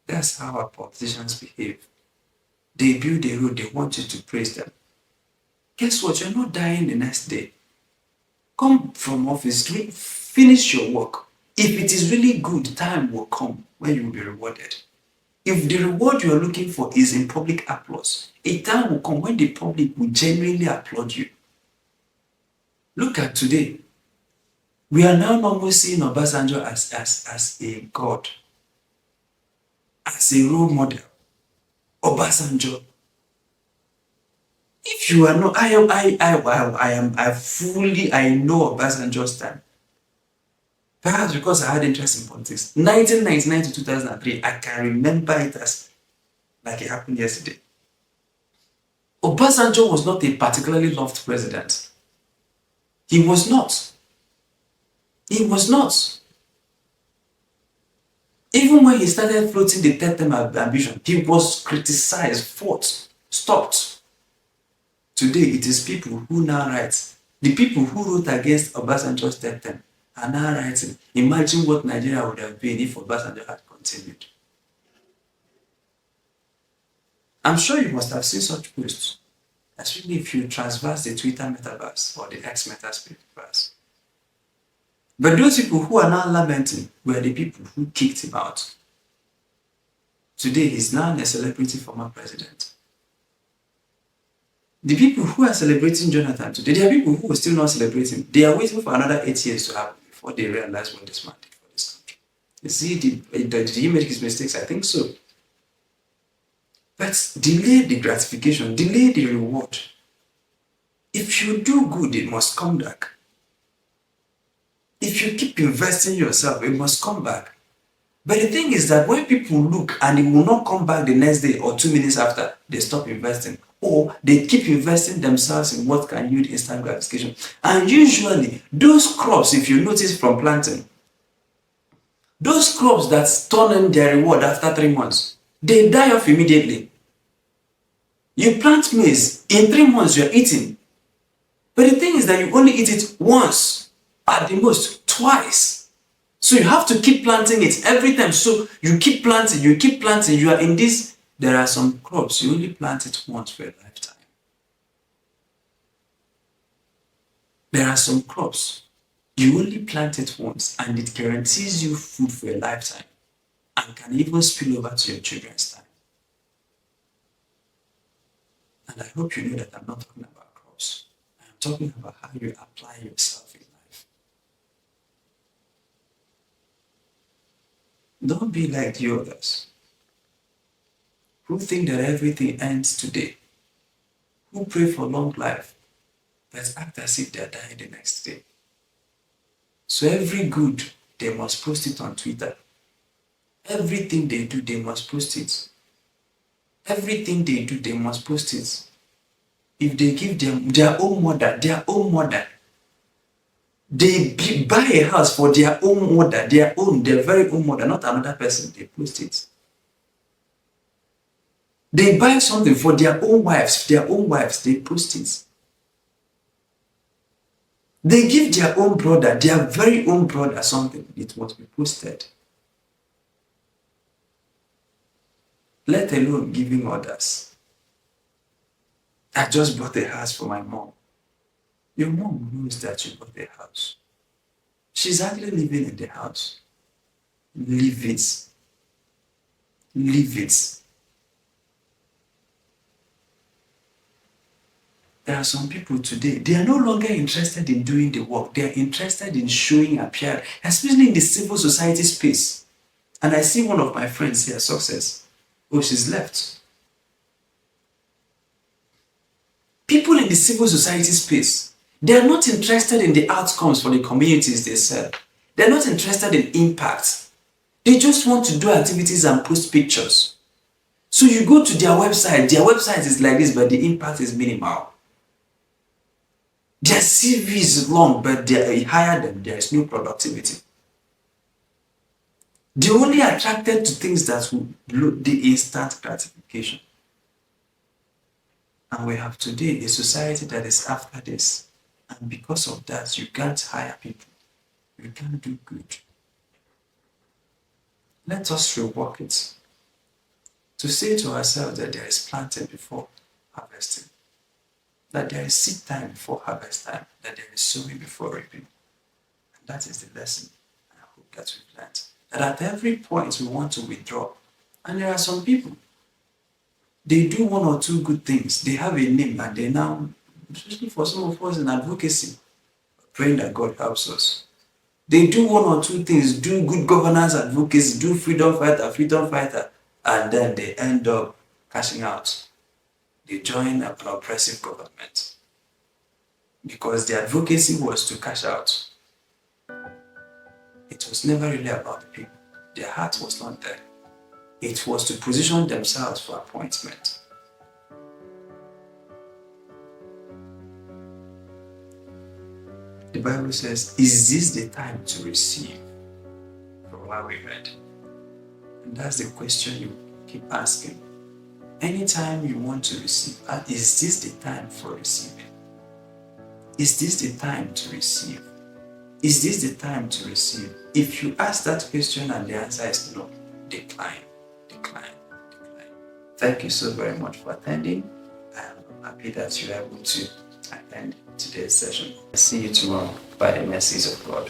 That's how our politicians behave. They build a road, they want you to praise them. Guess what? You're not dying the next day. Come from office, finish your work. If it is really good, time will come when you will be rewarded. If the reward you are looking for is in public applause, a time will come when the public will genuinely applaud you. Look at today. We are now almost seeing Obasanjo as a god, as a role model. Obasanjo. If you are not, I know Obasanjo's time. Perhaps because I had interest in politics. 1999 to 2003, I can remember it as like it happened yesterday. Obasanjo was not a particularly loved president. He was not. He was not. Even when he started floating the third term ambition, he was criticized, fought, stopped. Today, it is people who now write. The people who wrote against Obasanjo's third term are now writing. Imagine what Nigeria would have been if Obasanjo had continued. I'm sure you must have seen such posts, especially if you transverse the Twitter metaverse or the X metaverse. But those people who are now lamenting were the people who kicked him out. Today, he's now a celebrity former president. The people who are celebrating Jonathan today, there are people who are still not celebrating. They are waiting for another 8 years to happen before they realize what this man did for this country. You see, did he make his mistakes? I think so. But delay the gratification, delay the reward. If you do good, it must come back. If you keep investing yourself, it must come back. But the thing is that when people look and they will not come back the next day or 2 minutes after, they stop investing. Or they keep investing themselves in what can yield instant gratification. And usually, those crops, if you notice from planting, those crops that turn in their reward after 3 months, they die off immediately. You plant maize, in 3 months you're eating. But the thing is that you only eat it once, at the most, twice. So you have to keep planting it every time. So you keep planting, you are in this. There are some crops, you only plant it once for a lifetime. There are some crops, you only plant it once and it guarantees you food for a lifetime and can even spill over to your children's time. And I hope you know that I'm not talking about crops. I'm talking about how you apply yourself in life. Don't be like the others who think that everything ends today, who pray for long life, but act as if they're dying the next day. So every good, they must post it on Twitter. Everything they do, they must post it. Everything they do, they must post it. If they give them their own mother, they buy a house for their own mother, their very own mother, not another person, they post it. They buy something for their own wives, they post it. They give their own brother, their very own brother something, it must be posted. Let alone giving others. I just bought a house for my mom. Your mom knows that you bought a house. She's actually living in the house. Leave it. Leave it. There are some people today, they are no longer interested in doing the work. They are interested in showing appearance, especially in the civil society space. And I see one of my friends here, Success. Oh, she's left. People in the civil society space, they are not interested in the outcomes for the communities they serve. They're not interested in impact. They just want to do activities and post pictures. So you go to their website is like this, but the impact is minimal. Their CV is long, but they hire them, there is no productivity. They're only attracted to things that will blow the instant gratification. And we have today a society that is after this. And because of that, you can't hire people. You can't do good. Let us rework it. To say to ourselves that there is planting before harvesting. That there is seed time before harvest time. That there is sowing before reaping. And that is the lesson I hope that we've learned. That at every point we want to withdraw. And there are some people, they do one or two good things. They have a name and they now, especially for some of us in advocacy, praying that God helps us. They do one or two things, do good governance advocacy, do freedom fighter, and then they end up cashing out. They join an oppressive government because the advocacy was to cash out. It was never really about the people. Their heart was not there. It was to position themselves for appointment. The Bible says, is this the time to receive? From what we read. And that's the question you keep asking. Anytime you want to receive, is this the time for receiving? Is this the time to receive? Is this the time to receive? If you ask that question and the answer is no, decline. Thank you so very much for attending. I'm happy that you are able to attend today's session. See you tomorrow by the mercies of God.